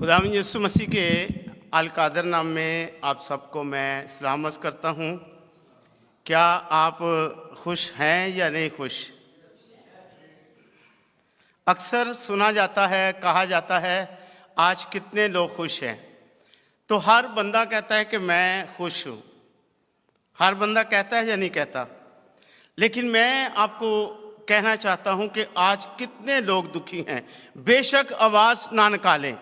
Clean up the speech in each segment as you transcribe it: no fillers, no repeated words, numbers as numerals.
खुदावंद यीशु मसीह के अल कादर नाम में आप सबको मैं सलामत करता हूँ। क्या आप खुश हैं या नहीं खुश? अक्सर सुना जाता है, कहा जाता है, आज कितने लोग खुश हैं? तो हर बंदा कहता है कि मैं खुश हूँ। हर बंदा कहता है या नहीं कहता? लेकिन मैं आपको कहना चाहता हूँ कि आज कितने लोग दुखी हैं। बेशक आवाज़ ना निकालें,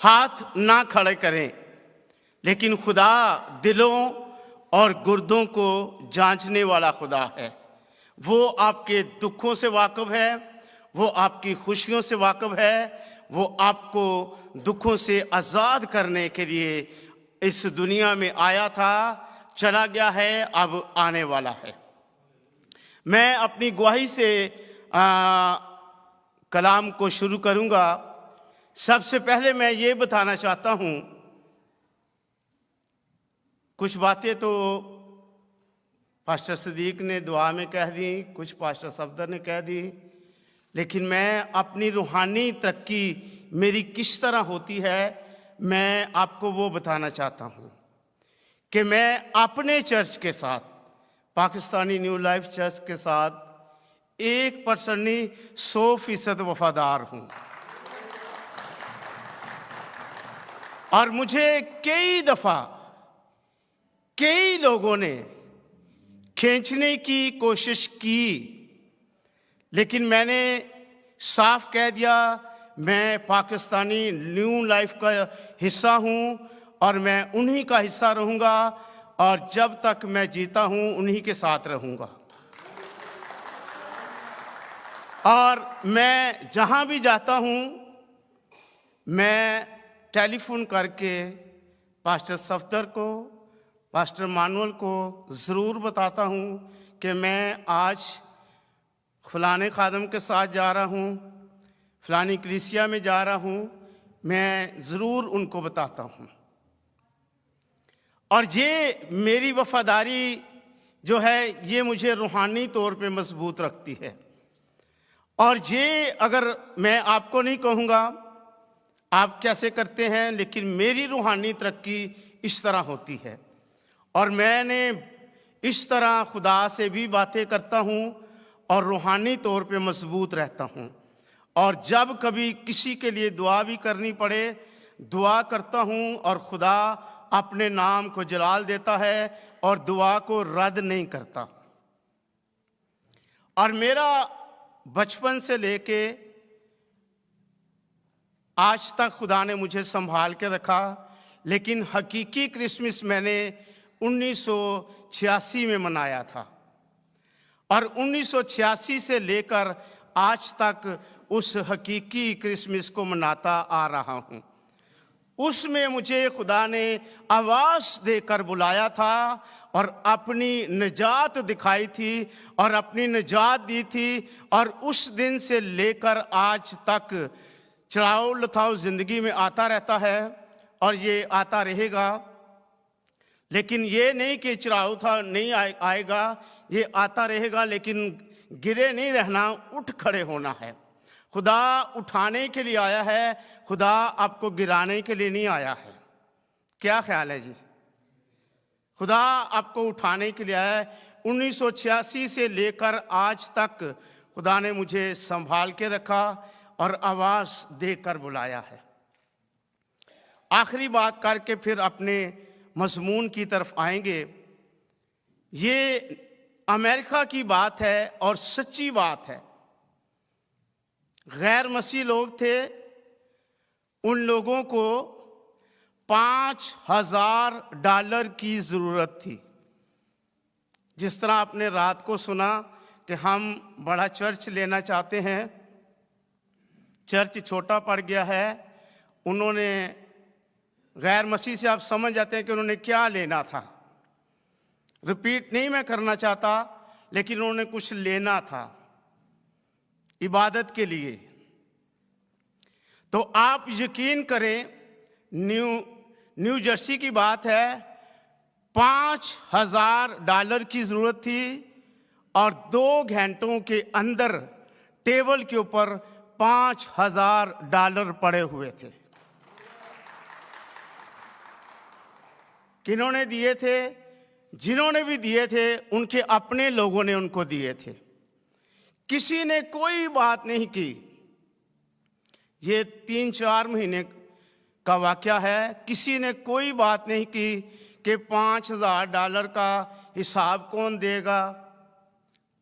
हाथ ना खड़े करें, लेकिन खुदा दिलों और गुर्दों को जांचने वाला खुदा है। वो आपके दुखों से वाकिफ है, वो आपकी खुशियों से वाकिफ है, वो आपको दुखों से आज़ाद करने के लिए इस दुनिया में आया था, चला गया है, अब आने वाला है। मैं अपनी गवाही से कलाम को शुरू करूंगा। सबसे पहले मैं ये बताना चाहता हूँ, कुछ बातें तो पास्टर सदीक ने दुआ में कह दी, कुछ पास्टर सफदर ने कह दी, लेकिन मैं अपनी रूहानी तरक्की मेरी किस तरह होती है मैं आपको वो बताना चाहता हूँ कि मैं अपने चर्च के साथ, पाकिस्तानी न्यू लाइफ चर्च के साथ 1% नहीं 100% वफादार हूँ। और मुझे कई दफ़ा कई लोगों ने खींचने की कोशिश की, लेकिन मैंने साफ कह दिया मैं पाकिस्तानी न्यू लाइफ का हिस्सा हूँ और मैं उन्हीं का हिस्सा रहूँगा और जब तक मैं जीता हूँ उन्हीं के साथ रहूँगा। और मैं जहाँ भी जाता हूँ मैं टेलीफोन करके पास्टर सफदर को, पास्टर मानुअल को ज़रूर बताता हूँ कि मैं आज फलाने खादम के साथ जा रहा हूँ, फलानी कलीसिया में जा रहा हूँ, मैं ज़रूर उनको बताता हूँ। और ये मेरी वफादारी जो है ये मुझे रूहानी तौर पे मजबूत रखती है। और ये अगर मैं आपको नहीं कहूँगा आप कैसे करते हैं, लेकिन मेरी रूहानी तरक्की इस तरह होती है। और मैंने इस तरह खुदा से भी बातें करता हूँ और रूहानी तौर पे मजबूत रहता हूँ। और जब कभी किसी के लिए दुआ भी करनी पड़े, दुआ करता हूँ और खुदा अपने नाम को जलाल देता है और दुआ को रद्द नहीं करता। और मेरा बचपन से लेके आज तक खुदा ने मुझे संभाल के रखा, लेकिन हकीकी क्रिसमस मैंने 1986 में मनाया था। और 1986 से लेकर आज तक उस हकीकी क्रिसमस को मनाता आ रहा हूँ। उसमें मुझे खुदा ने आवाज़ देकर बुलाया था और अपनी निजात दिखाई थी और अपनी निजात दी थी। और उस दिन से लेकर आज तक चढ़ाव लथाव ज़िंदगी में आता रहता है और ये आता रहेगा। लेकिन ये नहीं कि चढ़ाव था नहीं आएगा, ये आता रहेगा, लेकिन गिरे नहीं रहना, उठ खड़े होना है। खुदा उठाने के लिए आया है, खुदा आपको गिराने के लिए नहीं आया है। क्या ख्याल है जी? खुदा आपको उठाने के लिए आया है। 1986 से लेकर आज तक खुदा ने मुझे संभाल के रखा और आवाज़ देकर बुलाया है। आखिरी बात करके फिर अपने मज़मून की तरफ आएंगे। ये अमेरिका की बात है और सच्ची बात है। गैर मसीह लोग थे, उन लोगों को $5000 की ज़रूरत थी। जिस तरह आपने रात को सुना कि हम बड़ा चर्च लेना चाहते हैं, चर्च छोटा पड़ गया है। उन्होंने गैर मसीह से आप समझ जाते हैं कि उन्होंने क्या लेना था। रिपीट नहीं मैं करना चाहता, लेकिन उन्होंने कुछ लेना था इबादत के लिए। तो आप यकीन करें, न्यू जर्सी की बात है, $5000 की ज़रूरत थी और 2 घंटों के अंदर टेबल के ऊपर $5000 पड़े हुए थे। किन्होंने दिए थे? जिन्होंने भी दिए थे उनके अपने लोगों ने उनको दिए थे। किसी ने कोई बात नहीं की। ये 3-4 महीने का वाकया है। किसी ने कोई बात नहीं की कि $5000 का हिसाब कौन देगा,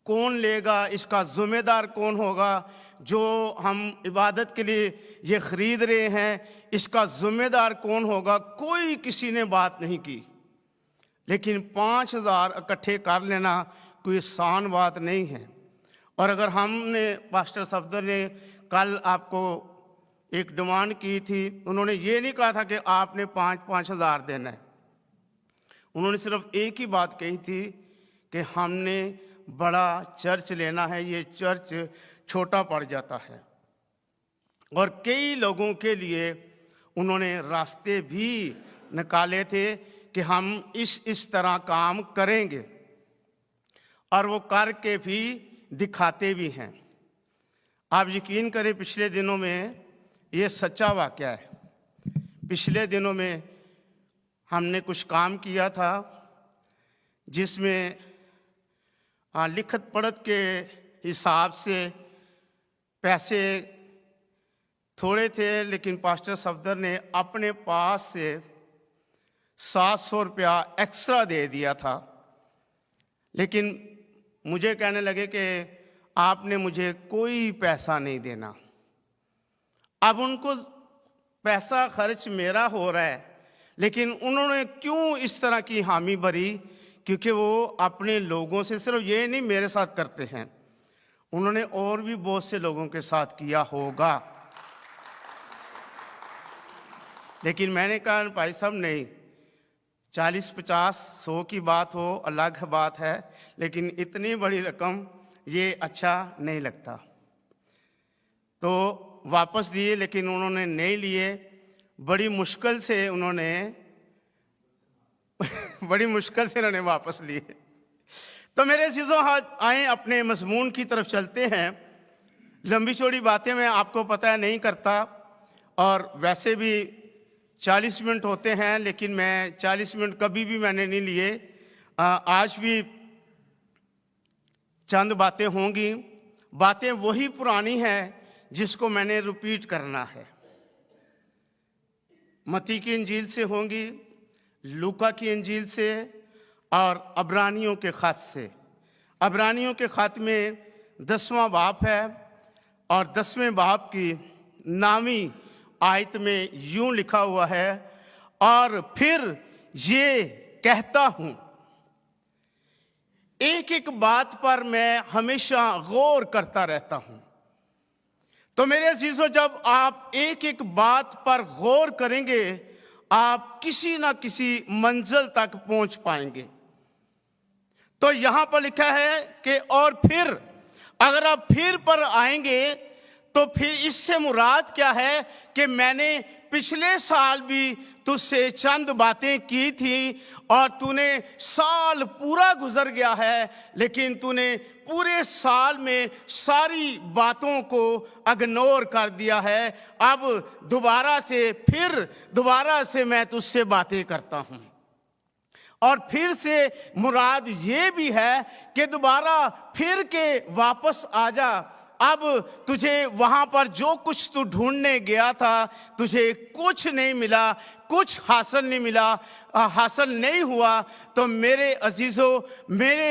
कौन लेगा, इसका जिम्मेदार कौन होगा, जो हम इबादत के लिए ये खरीद रहे हैं इसका जिम्मेदार कौन होगा। कोई किसी ने बात नहीं की। लेकिन 5000 इकट्ठे कर लेना कोई आसान बात नहीं है। और अगर हमने, पास्टर सफदर ने कल आपको एक डिमांड की थी, उन्होंने ये नहीं कहा था कि आपने 5-5 हज़ार देना है। उन्होंने सिर्फ एक ही बात कही थी कि हमने बड़ा चर्च लेना है, ये चर्च छोटा पड़ जाता है। और कई लोगों के लिए उन्होंने रास्ते भी निकाले थे कि हम इस तरह काम करेंगे, और वो करके भी दिखाते भी हैं। आप यकीन करें, पिछले दिनों में ये सच्चा वाकया है। पिछले दिनों में हमने कुछ काम किया था जिसमें लिखत पढ़त के हिसाब से पैसे थोड़े थे, लेकिन पास्टर सफदर ने अपने पास से 700 रुपया एक्स्ट्रा दे दिया था। लेकिन मुझे कहने लगे कि आपने मुझे कोई पैसा नहीं देना। अब उनको पैसा खर्च मेरा हो रहा है, लेकिन उन्होंने क्यों इस तरह की हामी भरी? क्योंकि वो अपने लोगों से सिर्फ ये नहीं मेरे साथ करते हैं, उन्होंने और भी बहुत से लोगों के साथ किया होगा। लेकिन मैंने कहा भाई साहब नहीं, 40-50-100 की बात हो अलग बात है, लेकिन इतनी बड़ी रकम ये अच्छा नहीं लगता। तो वापस दिए, लेकिन उन्होंने नहीं लिए। बड़ी मुश्किल से उन्होंने वापस लिए। तो मेरे चीज़ों आए अपने मजमून की तरफ चलते हैं। लंबी चौड़ी बातें मैं आपको पता है नहीं करता, और वैसे भी 40 मिनट होते हैं, लेकिन मैं 40 मिनट कभी भी मैंने नहीं लिए। आज भी चंद बातें होंगी। बातें वही पुरानी हैं जिसको मैंने रिपीट करना है। मत्ती की इंजील से होंगी, लूका की इंजील से, और अब्रानियों के खत से। अब्रानियों के खत में 10वां बाब है, और 10वें बाब की 9वीं आयत में यूं लिखा हुआ है, और फिर ये कहता हूं। एक एक बात पर मैं हमेशा गौर करता रहता हूं। तो मेरे अजीजों, जब आप एक एक बात पर गौर करेंगे, आप किसी ना किसी मंजिल तक पहुंच पाएंगे। तो यहां पर लिखा है कि और फिर, अगर आप फिर पर आएंगे तो फिर इससे मुराद क्या है कि मैंने पिछले साल भी तुझसे चंद बातें की थी, और तूने साल पूरा गुजर गया है, लेकिन तूने पूरे साल में सारी बातों को इग्नोर कर दिया है। अब दोबारा से मैं तुझसे बातें करता हूं। और फिर से मुराद ये भी है कि दोबारा फिर के वापस आ जा। अब तुझे वहां पर जो कुछ तू ढूंढने गया था, तुझे कुछ नहीं मिला, कुछ हासिल नहीं मिला, हासिल नहीं हुआ। तो मेरे अजीजों, मेरे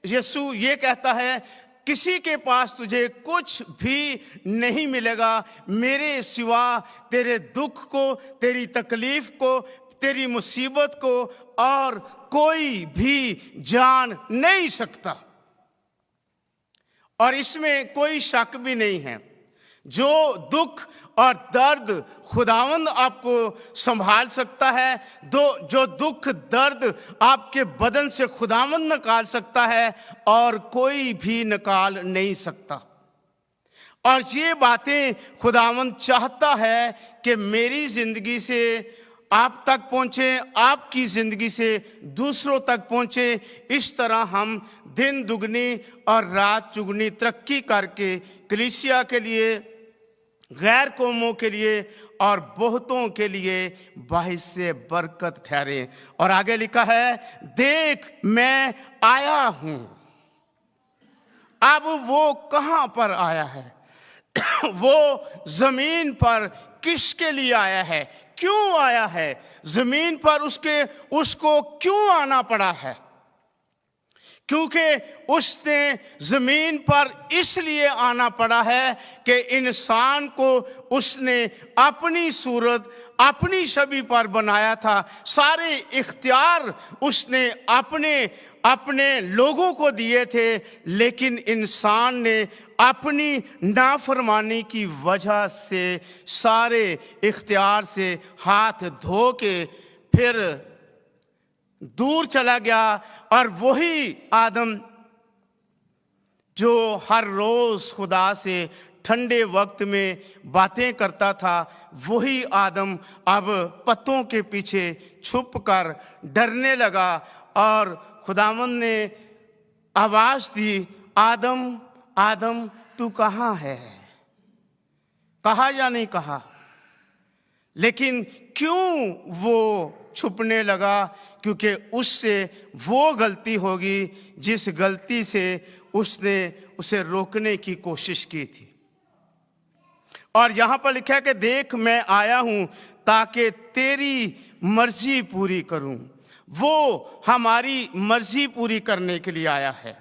यीशु ये कहता है, किसी के पास तुझे कुछ भी नहीं मिलेगा मेरे सिवा। तेरे दुख को, तेरी तकलीफ को, तेरी मुसीबत को और कोई भी जान नहीं सकता। और इसमें कोई शक भी नहीं है, जो दुख और दर्द खुदावंद आपको संभाल सकता है, जो दुख दर्द आपके बदन से खुदावंद निकाल सकता है, और कोई भी निकाल नहीं सकता। और ये बातें खुदावंद चाहता है कि मेरी जिंदगी से आप तक पहुंचे, आपकी जिंदगी से दूसरों तक पहुंचे। इस तरह हम दिन दुगनी और रात चुगनी तरक्की करके कलीसिया के लिए, गैर कौमों के लिए और बहुतों के लिए बाहिस से बरकत ठहरे। और आगे लिखा है, देख मैं आया हूं। अब वो कहां पर आया है? वो जमीन पर किसके लिए आया है? क्यों आया है? जमीन पर उसको क्यों आना पड़ा है? क्योंकि उसने जमीन पर इसलिए आना पड़ा है कि इंसान को उसने अपनी सूरत, अपनी छवि पर बनाया था। सारे इख्तियार उसने अपने अपने लोगों को दिए थे, लेकिन इंसान ने अपनी नाफरमानी की वजह से सारे इख्तियार से हाथ धो के फिर दूर चला गया। और वही आदम जो हर रोज खुदा से ठंडे वक्त में बातें करता था, वही आदम अब पत्तों के पीछे छुप कर डरने लगा। और खुदावंद ने आवाज दी, आदम आदम तू कहाँ है? कहा या नहीं कहा? लेकिन क्यों वो छुपने लगा? क्योंकि उससे वो गलती होगी जिस गलती से उसने उसे रोकने की कोशिश की थी। और यहां पर लिखा है कि देख मैं आया हूं ताकि तेरी मर्जी पूरी करूं। वो हमारी मर्जी पूरी करने के लिए आया है,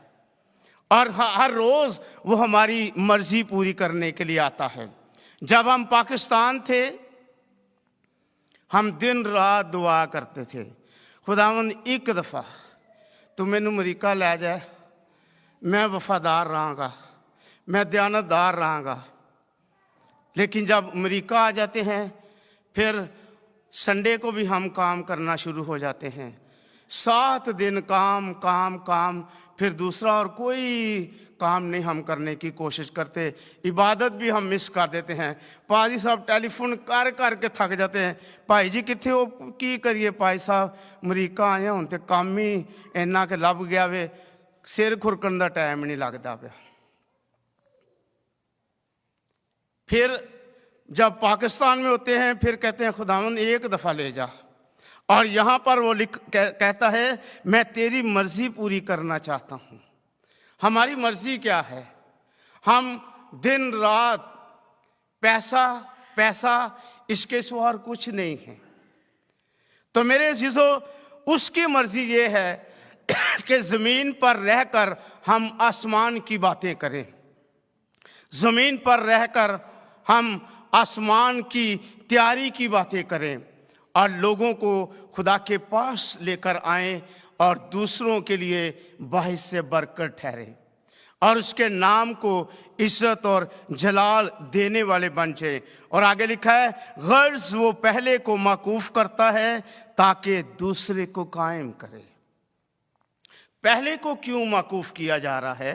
और हर रोज वो हमारी मर्जी पूरी करने के लिए आता है। जब हम पाकिस्तान थे, हम दिन रात दुआ करते थे, खुदावंद एक दफ़ा तू मैनू अमरीका लै जाए, मैं वफादार रहांगा, मैं दयानतदार रहांगा। लेकिन जब अमरीका आ जाते हैं, फिर संडे को भी हम काम करना शुरू हो जाते हैं। 7 दिन काम काम काम, फिर दूसरा और कोई काम नहीं हम करने की कोशिश करते। इबादत भी हम मिस कर देते हैं। पाजी साहब टेलीफोन कर करके थक जाते हैं, भाई जी कितने हो, की करिए भाई साहब अमरीका आए हूँ तो काम ही इन्ना के लभ गया वे, सिर खुरकन का टाइम नहीं लगता पाया। फिर जब पाकिस्तान में होते हैं, फिर कहते हैं खुदावंद एक दफ़ा ले जा। और यहाँ पर वो कहता है मैं तेरी मर्जी पूरी करना चाहता हूँ। हमारी मर्जी क्या है? हम दिन रात पैसा पैसा इसके सिवा और कुछ नहीं है। तो मेरे अजीजों, उसकी मर्जी ये है कि ज़मीन पर रहकर हम आसमान की बातें करें, ज़मीन पर रहकर हम आसमान की तैयारी की बातें करें और लोगों को खुदा के पास लेकर आएं और दूसरों के लिए बाहिस से बरकत ठहरे और उसके नाम को इज्जत और जलाल देने वाले बन जाए। और आगे लिखा है, गर्ज वो पहले को माकूफ करता है ताकि दूसरे को कायम करे। पहले को क्यों माकूफ किया जा रहा है?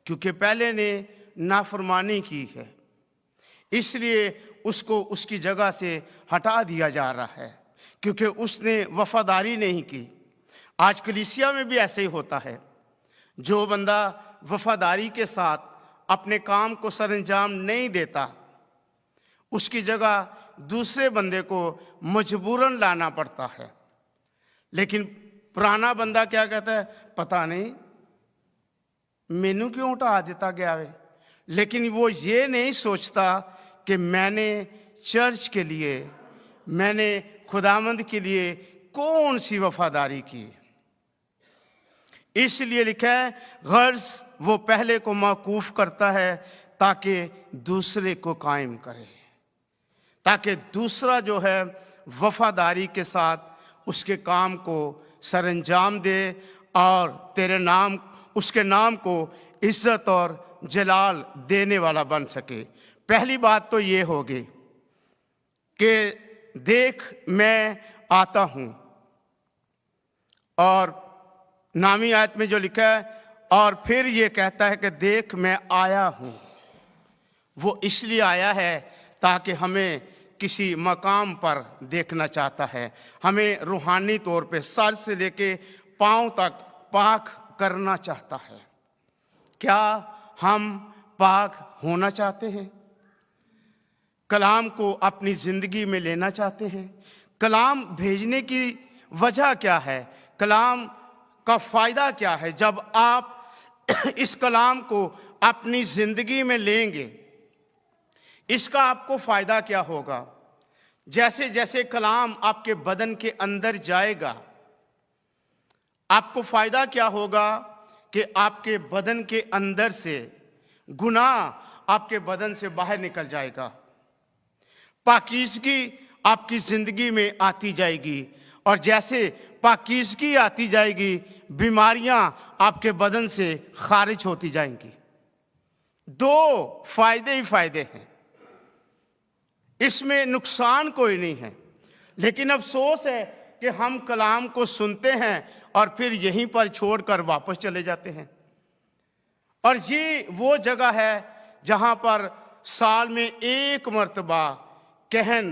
क्योंकि पहले ने नाफरमानी की है, इसलिए उसको उसकी जगह से हटा दिया जा रहा है, क्योंकि उसने वफादारी नहीं की। आज कलीसिया में भी ऐसे ही होता है। जो बंदा वफादारी के साथ अपने काम को सरंजाम नहीं देता, उसकी जगह दूसरे बंदे को मजबूरन लाना पड़ता है। लेकिन पुराना बंदा क्या कहता है, पता नहीं मैनू क्यों हटा दिया गया है। लेकिन वो ये नहीं सोचता कि मैंने चर्च के लिए, मैंने खुदावंद के लिए कौन सी वफादारी की। इसलिए लिखा है, गर्ज वो पहले को माकूफ करता है ताकि दूसरे को कायम करे, ताकि दूसरा जो है वफादारी के साथ उसके काम को सरंजाम दे और तेरे नाम, उसके नाम को इज्जत और जलाल देने वाला बन सके। पहली बात तो ये होगी कि देख मैं आता हूं, और नामी आयत में जो लिखा है, और फिर ये कहता है कि देख मैं आया हूं। वो इसलिए आया है ताकि हमें किसी मकाम पर देखना चाहता है, हमें रूहानी तौर पे सर से लेके पांव तक पाक करना चाहता है। क्या हम पाक होना चाहते हैं? कलाम को अपनी ज़िंदगी में लेना चाहते हैं? कलाम भेजने की वजह क्या है? कलाम का फ़ायदा क्या है? जब आप इस कलाम को अपनी ज़िंदगी में लेंगे, इसका आपको फ़ायदा क्या होगा? जैसे जैसे कलाम आपके बदन के अंदर जाएगा, आपको फ़ायदा क्या होगा कि आपके बदन के अंदर से गुनाह आपके बदन से बाहर निकल जाएगा, पाकीज़गी आपकी ज़िंदगी में आती जाएगी, और जैसे पाकीज़गी आती जाएगी, बीमारियां आपके बदन से खारिज होती जाएंगी। दो फायदे ही फायदे हैं, इसमें नुकसान कोई नहीं है। लेकिन अफसोस है कि हम कलाम को सुनते हैं और फिर यहीं पर छोड़कर वापस चले जाते हैं। और ये वो जगह है जहां पर साल में एक मर्तबा कहन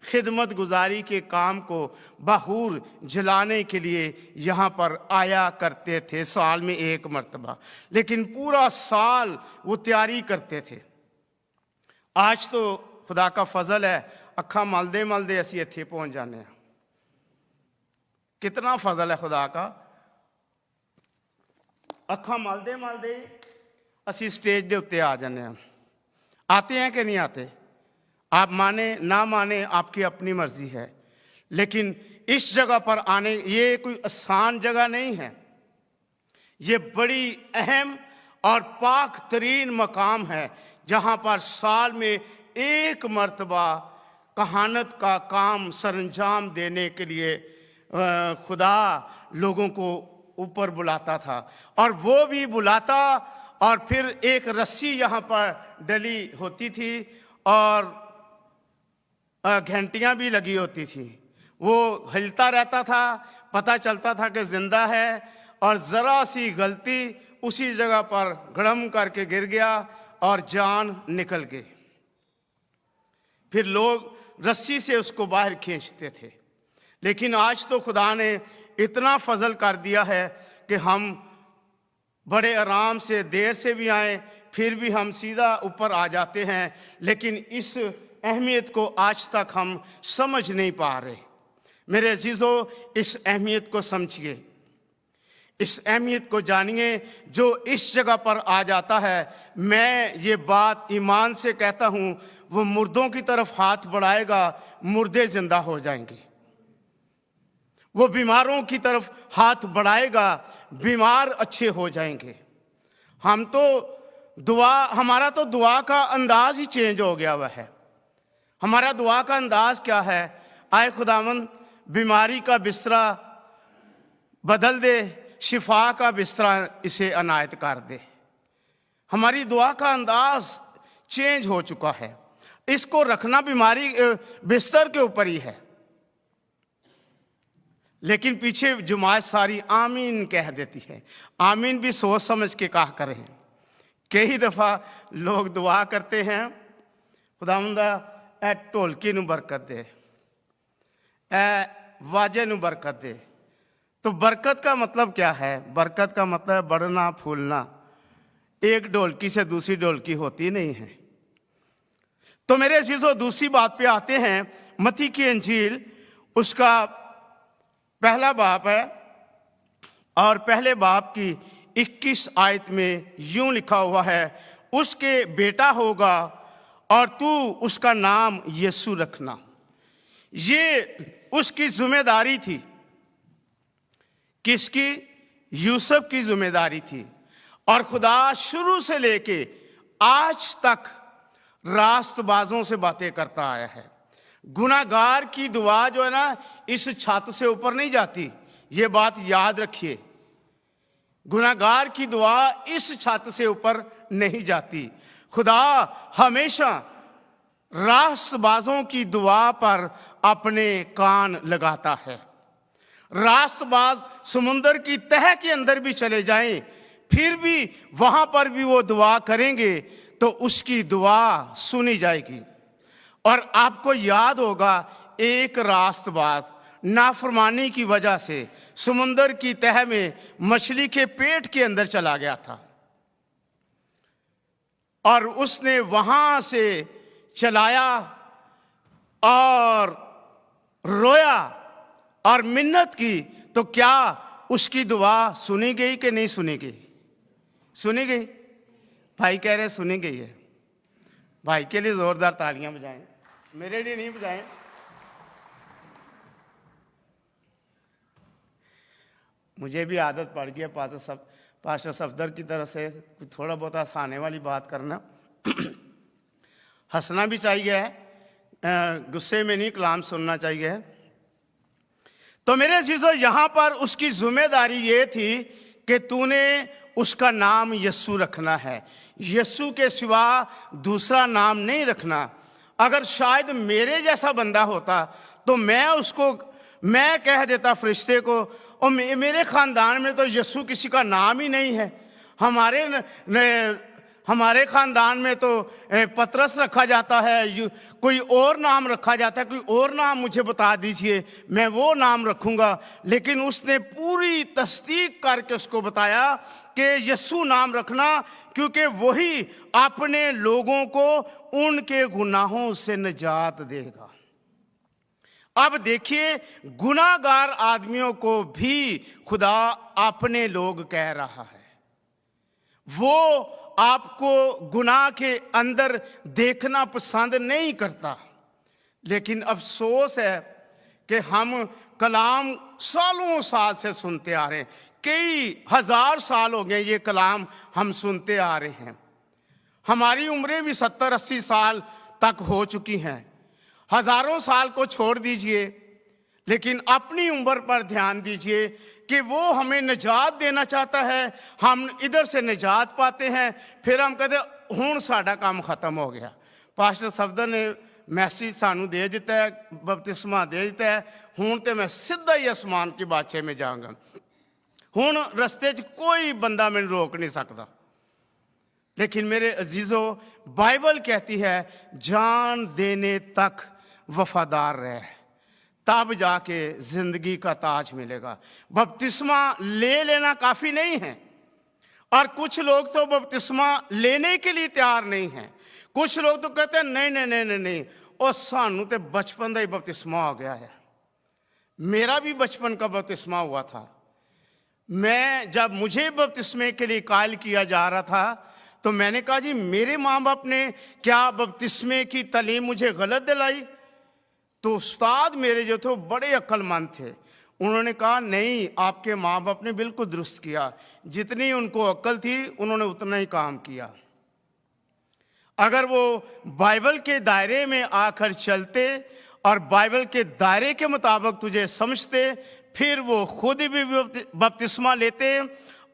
खिदमत गुजारी के काम को बहूर जलाने के लिए यहाँ पर आया करते थे, साल में एक मर्तबा। लेकिन पूरा साल वो तैयारी करते थे। आज तो खुदा का फजल है, अखा मलदे मलदे असी इत्थे पहुंच जाने। कितना फजल है खुदा का, अखा मलदे मलदे असी स्टेज के उत्ते आ जाने। आते हैं कि नहीं आते? आप माने ना माने आपकी अपनी मर्जी है, लेकिन इस जगह पर आने, ये कोई आसान जगह नहीं है। ये बड़ी अहम और पाक तरीन मकाम है जहाँ पर साल में एक मर्तबा कहानत का काम सरंजाम देने के लिए खुदा लोगों को ऊपर बुलाता था। और वो भी बुलाता, और फिर एक रस्सी यहाँ पर डली होती थी और घंटियाँ भी लगी होती थी। वो हिलता रहता था, पता चलता था कि जिंदा है, और ज़रा सी गलती उसी जगह पर गड़म करके गिर गया और जान निकल गई। फिर लोग रस्सी से उसको बाहर खींचते थे। लेकिन आज तो खुदा ने इतना फजल कर दिया है कि हम बड़े आराम से, देर से भी आए फिर भी हम सीधा ऊपर आ जाते हैं। लेकिन इस अहमियत को आज तक हम समझ नहीं पा रहे। मेरे अजीज़ों, इस अहमियत को समझिए, इस अहमियत को जानिए। जो इस जगह पर आ जाता है, मैं ये बात ईमान से कहता हूँ, वो मुर्दों की तरफ हाथ बढ़ाएगा, मुर्दे जिंदा हो जाएंगे। वो बीमारों की तरफ हाथ बढ़ाएगा, बीमार अच्छे हो जाएंगे। हम तो हमारा तो दुआ का अंदाज ही चेंज हो गया हुआ है। हमारा दुआ का अंदाज क्या है? आए खुदावंद बीमारी का बिस्तरा बदल दे, शिफा का बिस्तरा इसे अनायत कर दे। हमारी दुआ का अंदाज चेंज हो चुका है। इसको रखना बीमारी बिस्तर के ऊपर ही है, लेकिन पीछे जुमात सारी आमीन कह देती है। आमीन भी सोच समझ के कहा करें। कई दफ़ा लोग दुआ करते हैं, खुदावंदा ए ढोलकी नूं बरकत दे, ए वाजे नूं बरकत दे। तो बरकत का मतलब क्या है? बरकत का मतलब बढ़ना फूलना। एक ढोलकी से दूसरी ढोलकी होती नहीं है। तो मेरे अजीजों, दूसरी बात पे आते हैं। मत्ती की इंजील उसका पहला बाब है, और पहले बाब की 21 आयत में यूं लिखा हुआ है, उसके बेटा होगा और तू उसका नाम यीशु रखना। ये उसकी जिम्मेदारी थी। किसकी? यूसुफ की जिम्मेदारी थी। और खुदा शुरू से लेके आज तक रास्तबाजों से बातें करता आया है। गुनाहगार की दुआ जो है ना, इस छत से ऊपर नहीं जाती। ये बात याद रखिए, गुनाहगार की दुआ इस छत से ऊपर नहीं जाती। खुदा हमेशा रास्तबाजों की दुआ पर अपने कान लगाता है। रास्तबाज समुंदर की तह के अंदर भी चले जाएं, फिर भी वहां पर भी वो दुआ करेंगे तो उसकी दुआ सुनी जाएगी। और आपको याद होगा, एक रास्तबाज नाफरमानी की वजह से समुंदर की तह में मछली के पेट के अंदर चला गया था, और उसने वहां से चलाया और रोया और मिन्नत की, तो क्या उसकी दुआ सुनी गई कि नहीं सुनी गई? सुनी गई। भाई कह रहे सुनी गई है। भाई के लिए जोरदार तालियां बजाएं, मेरे लिए नहीं बजाएं। मुझे भी आदत पड़ गई है पास्टर सफदर की तरफ से थोड़ा बहुत हंसाने वाली बात करना। हंसना भी चाहिए है, गुस्से में नहीं, कलाम सुनना चाहिए। तो मेरे अजीजों, यहाँ पर उसकी जिम्मेदारी ये थी कि तूने उसका नाम यस्सु रखना है, यस्सु के सिवा दूसरा नाम नहीं रखना। अगर शायद मेरे जैसा बंदा होता तो मैं कह देता फरिश्ते को, और मेरे ख़ानदान में तो यस्सु किसी का नाम ही नहीं है। हमारे ख़ानदान में तो पतरस रखा जाता है, कोई और नाम रखा जाता है, कोई और नाम मुझे बता दीजिए, मैं वो नाम रखूँगा। लेकिन उसने पूरी तस्दीक करके उसको बताया कि यस्सु नाम रखना, क्योंकि वही अपने लोगों को उनके गुनाहों से निजात देगा। अब देखिए, गुनाहगार आदमियों को भी खुदा अपने लोग कह रहा है। वो आपको गुनाह के अंदर देखना पसंद नहीं करता, लेकिन अफसोस है कि हम कलाम सालों साल से सुनते आ रहे हैं, कई हजार साल हो गए ये कलाम हम सुनते आ रहे हैं। हमारी उम्रें भी 70-80 साल तक हो चुकी हैं। हजारों साल को छोड़ दीजिए, लेकिन अपनी उम्र पर ध्यान दीजिए कि वो हमें निजात देना चाहता है। हम इधर से निजात पाते हैं, फिर हम कहते हुण साडा काम खत्म हो गया। पास्टर सफदर ने मैसेज सानू दे दिता है, बपतिस्मा दे दिता है, हुण तो मैं सीधा ही आसमान की बादशाह में जाऊंगा, हुण रस्ते च कोई बंदा मैंने रोक नहीं सकता। लेकिन मेरे अजीजों, बाइबल कहती है जान देने तक वफादार रह, तब जाके जिंदगी का ताज मिलेगा। बपतिस्मा ले लेना काफी नहीं है, और कुछ लोग तो बपतिस्मा लेने के लिए तैयार नहीं हैं। कुछ लोग तो कहते हैं नहीं नहीं नहीं नहीं नहीं, और सानू तो बचपन का ही बपतिस्मा हो गया है। मेरा भी बचपन का बपतिस्मा हुआ था। मैं जब मुझे बपतिस्मे के लिए कायल किया जा रहा था, तो मैंने कहा जी मेरे माँ बाप ने क्या बपतिस्मे की तालीम मुझे गलत दिलाई? तो उस्ताद मेरे जो थे बड़े अक्लमंद थे, उन्होंने कहा नहीं, आपके माँ बाप ने बिल्कुल दुरुस्त किया, जितनी उनको अक्ल थी उन्होंने उतना ही काम किया। अगर वो बाइबल के दायरे में आकर चलते और बाइबल के दायरे के मुताबिक तुझे समझते, फिर वो खुद भी बपतिस्मा लेते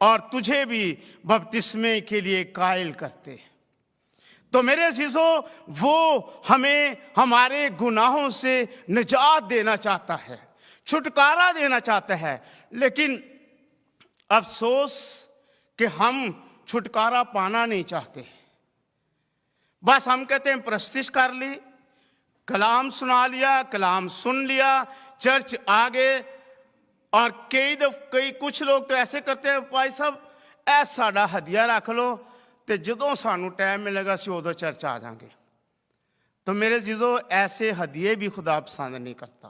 और तुझे भी बपतिस्मे के लिए कायल करते। तो मेरे अजीजों, वो हमें हमारे गुनाहों से निजात देना चाहता है, छुटकारा देना चाहता है। लेकिन अफसोस कि हम छुटकारा पाना नहीं चाहते। बस हम कहते हैं प्रस्तिश कर ली, कलाम सुना लिया, कलाम सुन लिया, चर्च आ गए। और कई कुछ लोग तो ऐसे करते हैं, भाई साहब ऐ साडा हदिया रख लो, तो जदों सानू टाइम मिलेगा असीं उदों चर्च आ जाएंगे। तो मेरे जीजों, ऐसे हदिये भी खुदा पसंद नहीं करता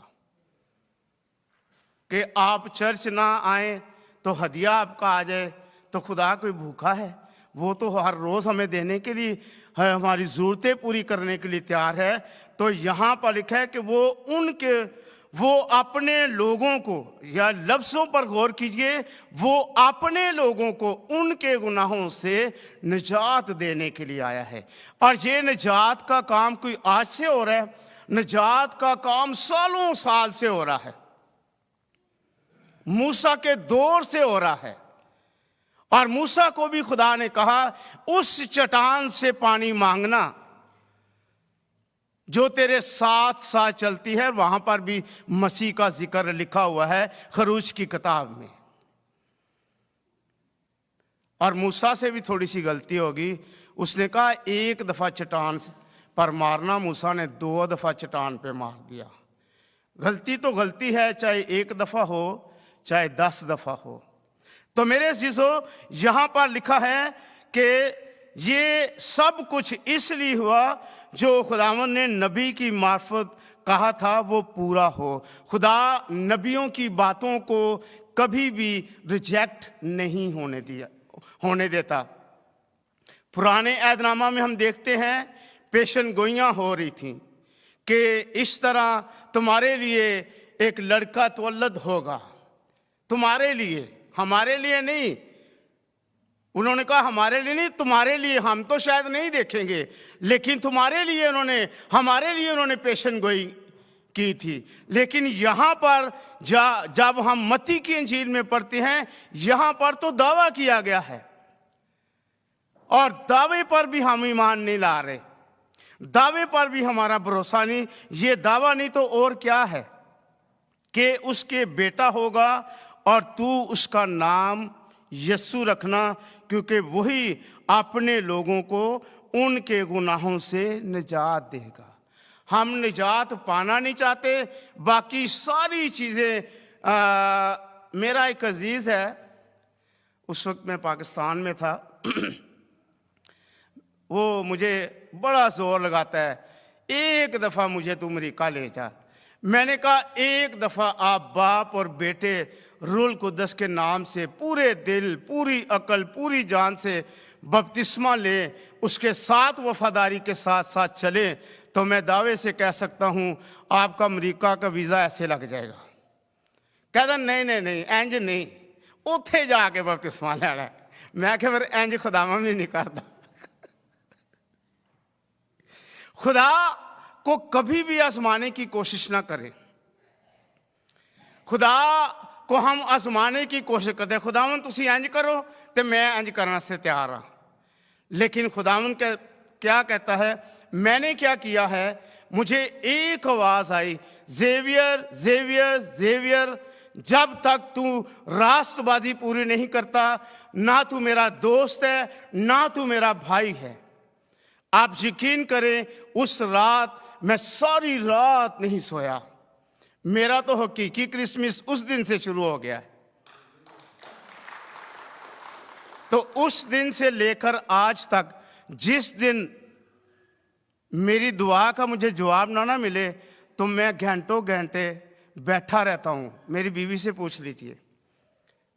कि आप चर्च ना आए तो हदिया आपका आ जाए। तो खुदा कोई भूखा है? वो तो हर रोज़ हमें देने के लिए, हमारी ज़रूरतें पूरी करने के लिए तैयार है। तो यहाँ पर लिखा है कि वो अपने लोगों को, या लफ्ज़ों पर गौर कीजिए, वो अपने लोगों को उनके गुनाहों से निजात देने के लिए आया है। और ये निजात का काम कोई आज से हो रहा है, निजात का काम सालों साल से हो रहा है, मूसा के दौर से हो रहा है। और मूसा को भी खुदा ने कहा उस चट्टान से पानी मांगना जो तेरे साथ साथ चलती है। वहां पर भी मसीह का जिक्र लिखा हुआ है खरूज की किताब में। और मूसा से भी थोड़ी सी गलती होगी, उसने कहा एक दफा चट्टान पर मारना, मूसा ने 2 दफा चट्टान पे मार दिया। गलती तो गलती है, चाहे 1 दफा हो चाहे 10 दफा हो। तो मेरे अजीजों, यहां पर लिखा है कि ये सब कुछ इसलिए हुआ जो खुदावंद ने नबी की मार्फत कहा था वो पूरा हो। खुदा नबियों की बातों को कभी भी रिजेक्ट नहीं होने देता। पुराने ऐदनामा में हम देखते हैं पेशन गोइयाँ हो रही थीं कि इस तरह तुम्हारे लिए एक लड़का तवल्लद होगा, तुम्हारे लिए, हमारे लिए नहीं। उन्होंने कहा हमारे लिए नहीं, तुम्हारे लिए। हम तो शायद नहीं देखेंगे, लेकिन तुम्हारे लिए उन्होंने, हमारे लिए उन्होंने पेशन गोई की थी। लेकिन यहाँ पर जब हम मत्ती की इंजील में पढ़ते हैं, यहाँ पर तो दावा किया गया है, और दावे पर भी हम ईमान नहीं ला रहे, दावे पर भी हमारा भरोसा नहीं। ये दावा नहीं तो और क्या है कि उसके बेटा होगा और तू उसका नाम यीशु रखना, क्योंकि वही अपने लोगों को उनके गुनाहों से निजात देगा। हम निजात पाना नहीं चाहते, बाकी सारी चीज़ें। मेरा एक अजीज़ है, उस वक्त मैं पाकिस्तान में था, वो मुझे बड़ा जोर लगाता है, एक दफ़ा मुझे तू अमेरिका ले जा। मैंने कहा एक दफ़ा आप बाप और बेटे रूल कुद्दस के नाम से पूरे दिल, पूरी अकल, पूरी जान से बपतिस्मा ले, उसके साथ वफादारी के साथ साथ चले, तो मैं दावे से कह सकता हूँ आपका अमेरिका का वीज़ा ऐसे लग जाएगा। कहता नहीं नहीं नहीं इंज नहीं, उत्थे जाके बपतिस्मा लेना है। मैं क्या फिर इंज खुदावा भी नहीं करता। खुदा को कभी भी आजमाने की कोशिश ना करें। खुदा को हम आजमाने की कोशिश करते हैं, खुदावन तुसी इंज करो तो मैं इंज करने से तैयार हाँ। लेकिन खुदावन क्या कहता है, मैंने क्या किया है, मुझे एक आवाज़ आई, ज़ेवियर ज़ेवियर ज़ेवियर, जब तक तू रास्तबाजी पूरी नहीं करता, ना तू मेरा दोस्त है ना तू मेरा भाई है। आप यकीन करें, उस रात मैं सारी रात नहीं सोया। मेरा तो हकीकी क्रिसमस उस दिन से शुरू हो गया है। तो उस दिन से लेकर आज तक, जिस दिन मेरी दुआ का मुझे जवाब ना मिले, तो मैं घंटों घंटे बैठा रहता हूँ। मेरी बीवी से पूछ लीजिए,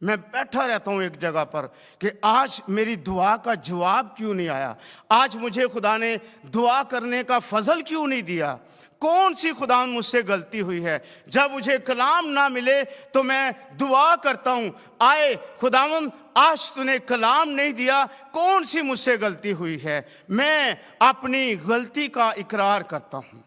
मैं बैठा रहता हूँ एक जगह पर कि आज मेरी दुआ का जवाब क्यों नहीं आया, आज मुझे खुदा ने दुआ करने का फजल क्यों नहीं दिया, कौन सी खुदा मुझसे गलती हुई है। जब मुझे कलाम ना मिले तो मैं दुआ करता हूँ, आए खुदावन आज तूने कलाम नहीं दिया, कौन सी मुझसे गलती हुई है। मैं अपनी गलती का इकरार करता हूँ।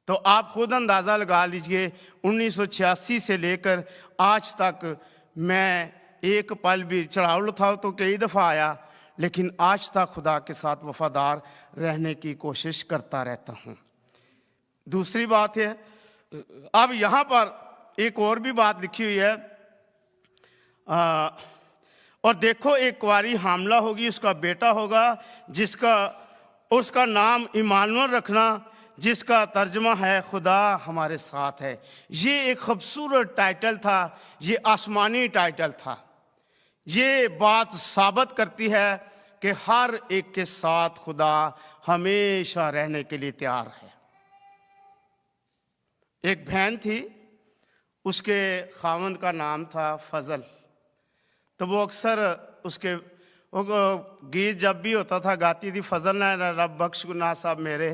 तो आप खुद अंदाज़ा लगा लीजिए, 1986 से लेकर आज तक मैं एक पल भी चढ़ाव था तो कई दफ़ा आया, लेकिन आज तक खुदा के साथ वफादार रहने की कोशिश करता रहता हूँ। दूसरी बात है, अब यहाँ पर एक और भी बात लिखी हुई है, और देखो एक कुंवारी हामला होगी, उसका बेटा होगा, उसका नाम इमानुएल रखना, जिसका तर्जमा है खुदा हमारे साथ है। ये एक खूबसूरत टाइटल था, ये आसमानी टाइटल था। ये बात साबित करती है कि हर एक के साथ खुदा हमेशा रहने के लिए तैयार है। एक बहन थी, उसके खावंद का नाम था फजल। तो वो अक्सर उसके गीत जब भी होता था गाती थी, फजल ना रब बख्श गुनाह सब मेरे।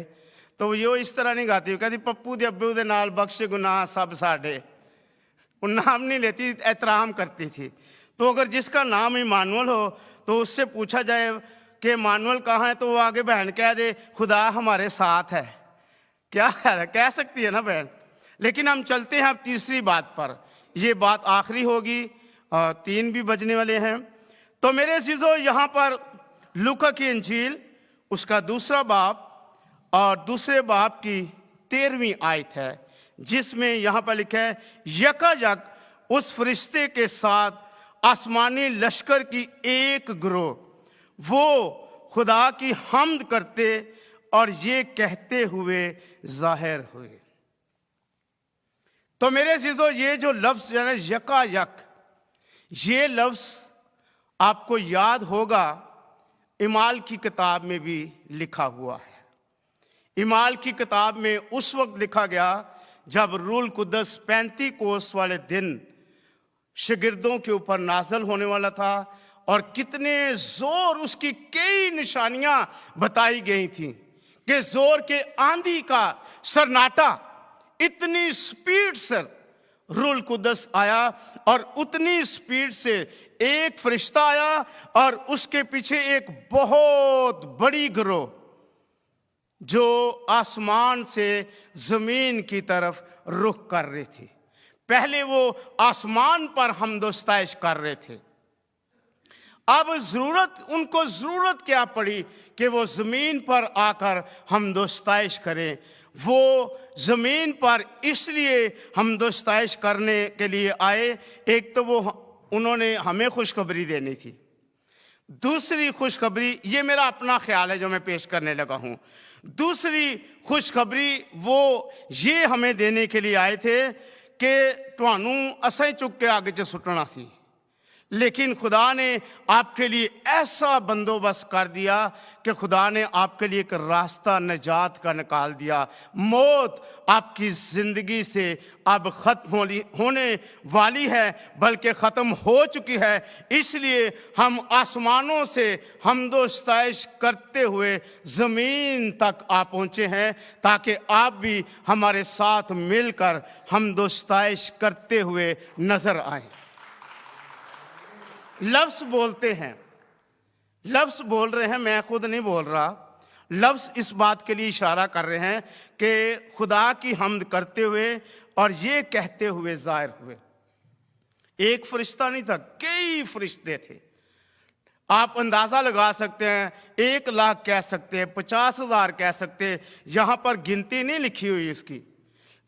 तो वो इस तरह नहीं गाती, कहती पप्पू दे अब्बू दे नाल बख्श गुनाह सब साडे। वो नाम नहीं लेती, एहतराम करती थी। तो अगर जिसका नाम इमानुएल हो तो उससे पूछा जाए कि इमानुएल कहाँ है, तो वो आगे बहन कह दे खुदा हमारे साथ है। क्या है, कह सकती है ना बहन। लेकिन हम चलते हैं अब तीसरी बात पर, ये बात आखिरी होगी, 3 भी बजने वाले हैं। तो मेरे अज़ीज़ों, यहाँ पर लूका की इंजील उसका 2 बाब और दूसरे बाब की 13वीं आयत है, जिसमें यहाँ पर लिखा है, यकायक उस फरिश्ते के साथ आसमानी लश्कर की एक गिरोह वो खुदा की हम्द करते और ये कहते हुए जाहिर हुए। तो मेरे अज़ीज़ों, ये जो लफ्ज़ है ना यकायक, ये लफ्ज़ आपको याद होगा इमाल की किताब में भी लिखा हुआ है। इमाल की किताब में उस वक्त लिखा गया जब रूल कुद्दस 35 कोस वाले दिन शागिर्दों के ऊपर नाज़िल होने वाला था, और कितने जोर उसकी कई निशानियां बताई गई थी कि जोर के आंधी का सन्नाटा, इतनी स्पीड से रूल कुद्दस आया और उतनी स्पीड से एक फरिश्ता आया और उसके पीछे एक बहुत बड़ी गिरोह जो आसमान से जमीन की तरफ रुख कर रही थी। पहले वो आसमान पर हमदोस्ताइश कर रहे थे, अब उनको जरूरत क्या पड़ी कि वो जमीन पर आकर हमदोस्ताइश करें। वो जमीन पर इसलिए हमदोस्ताइश करने के लिए आए, एक तो वो उन्होंने हमें खुशखबरी देनी थी, दूसरी खुशखबरी, ये मेरा अपना ख्याल है जो मैं पेश करने लगा हूं, दूसरी खुशखबरी वो ये हमें देने के लिए आए थे कि तुहानू असें चुक के आगे च सुटना सी, लेकिन खुदा ने आपके लिए ऐसा बंदोबस्त कर दिया कि खुदा ने आपके लिए एक रास्ता निजात का निकाल दिया। मौत आपकी ज़िंदगी से अब ख़त्म होने वाली है, बल्कि ख़त्म हो चुकी है। इसलिए हम आसमानों से हमदोस्ताइश करते हुए ज़मीन तक आ पहुँचे हैं, ताकि आप भी हमारे साथ मिलकर हमदोस्ताइश करते हुए नज़र आएँ। लफ्ज़ बोलते हैं, लफ्ज़ बोल रहे हैं, मैं खुद नहीं बोल रहा, लफ्ज़ इस बात के लिए इशारा कर रहे हैं कि खुदा की हम्द करते हुए और ये कहते हुए ज़ाहिर हुए। एक फरिश्ता नहीं था, कई फरिश्ते थे। आप अंदाज़ा लगा सकते हैं, 1 लाख कह सकते हैं, 50,000 कह सकते हैं, यहाँ पर गिनती नहीं लिखी हुई इसकी,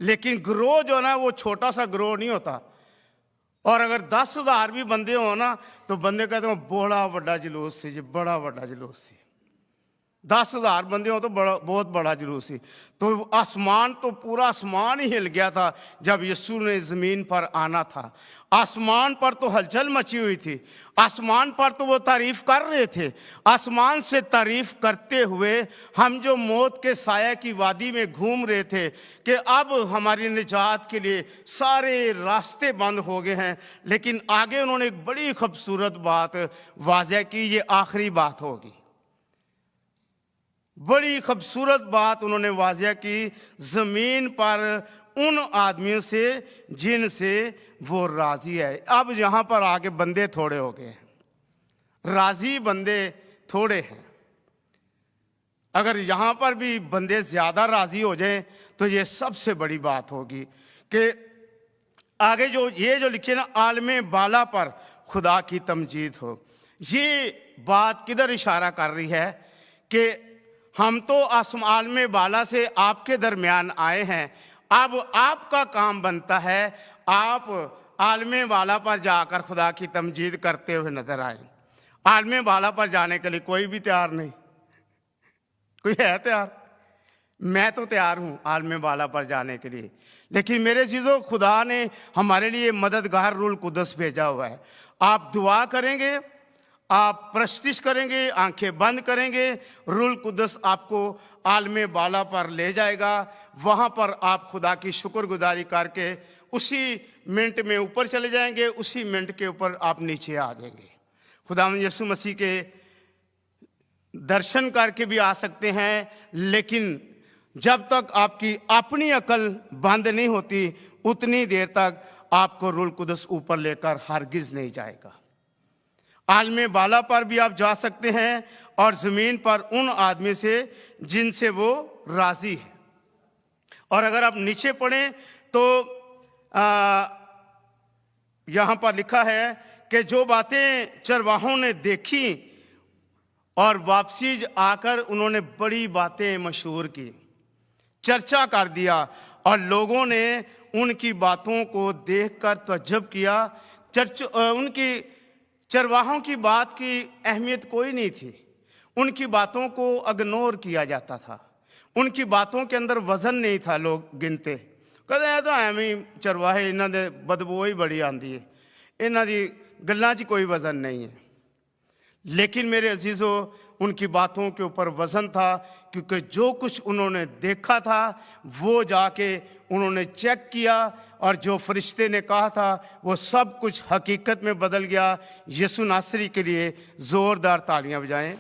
लेकिन गिरोह जो ना वो छोटा सा गिरोह नहीं होता। और अगर 10,000 भी बंदे हो ना तो बंदे कहते हैं बड़ा बड़ा जुलूस सी जी, बड़ा बड़ा जुलूस सी। 10,000 बंदे हो तो बहुत बड़ा जुलूस सी। तो आसमान तो पूरा आसमान ही हिल गया था जब यीशु ने ज़मीन पर आना था। आसमान पर तो हलचल मची हुई थी, आसमान पर तो वो तारीफ़ कर रहे थे। आसमान से तारीफ़ करते हुए हम जो मौत के साया की वादी में घूम रहे थे कि अब हमारी निजात के लिए सारे रास्ते बंद हो गए हैं, लेकिन आगे उन्होंने एक बड़ी खूबसूरत बात वाज़ह की, ये आखिरी बात होगी। बड़ी खूबसूरत बात उन्होंने वाज़ह की, ज़मीन पर उन आदमियों से जिनसे वो राज़ी है। अब यहाँ पर आके बंदे थोड़े हो गए हैं, राज़ी बंदे थोड़े हैं। अगर यहाँ पर भी बंदे ज़्यादा राज़ी हो जाएं तो ये सबसे बड़ी बात होगी कि आगे जो लिखे ना, आलमे बाला पर खुदा की तमजीद हो। ये बात किधर इशारा कर रही है कि हम तो आलमे बाला से आपके दरमियान आए हैं, अब आपका काम बनता है आप आलमे बाला पर जाकर खुदा की तमजीद करते हुए नजर आए। आलमे बाला पर जाने के लिए कोई भी तैयार नहीं, कोई है तैयार? मैं तो तैयार हूँ आलमे बाला पर जाने के लिए, लेकिन मेरे चीज़ों खुदा ने हमारे लिए मददगार रूल कुद्दस भेजा हुआ है। आप दुआ करेंगे, आप प्रस्तिश करेंगे, आंखें बंद करेंगे, रूल कुद्दस आपको आलमे बाला पर ले जाएगा। वहाँ पर आप खुदा की शुक्रगुजारी करके उसी मिनट में ऊपर चले जाएंगे, उसी मिनट के ऊपर आप नीचे आ जाएंगे। खुदा यीशु मसीह के दर्शन करके भी आ सकते हैं, लेकिन जब तक आपकी अपनी अकल बंद नहीं होती उतनी देर तक आपको रूल कुद्दस ऊपर लेकर हरगिज़ नहीं जाएगा। आलमे बाला पर भी आप जा सकते हैं और ज़मीन पर उन आदमी से जिनसे वो राज़ी है। और अगर आप नीचे पढ़ें तो यहाँ पर लिखा है कि जो बातें चरवाहों ने देखी और वापसी आकर उन्होंने बड़ी बातें मशहूर की, चर्चा कर दिया, और लोगों ने उनकी बातों को देखकर तअज्जुब किया। उनकी चरवाहों की बात की अहमियत कोई नहीं थी, उनकी बातों को इग्नोर किया जाता था, उनकी बातों के अंदर वज़न नहीं था। लोग गिनते कहते हैं तो एवं चरवाहे, इन्हों दे बदबू ही बड़ी आती है, इन्हों की गल्लां 'च कोई वज़न नहीं है। लेकिन मेरे अजीज़ों, उनकी बातों के ऊपर वजन था, क्योंकि जो कुछ उन्होंने देखा था वो जाके उन्होंने चेक किया, और जो फरिश्ते ने कहा था वो सब कुछ हकीकत में बदल गया। यीशु नासरी के लिए ज़ोरदार तालियां बजाएं।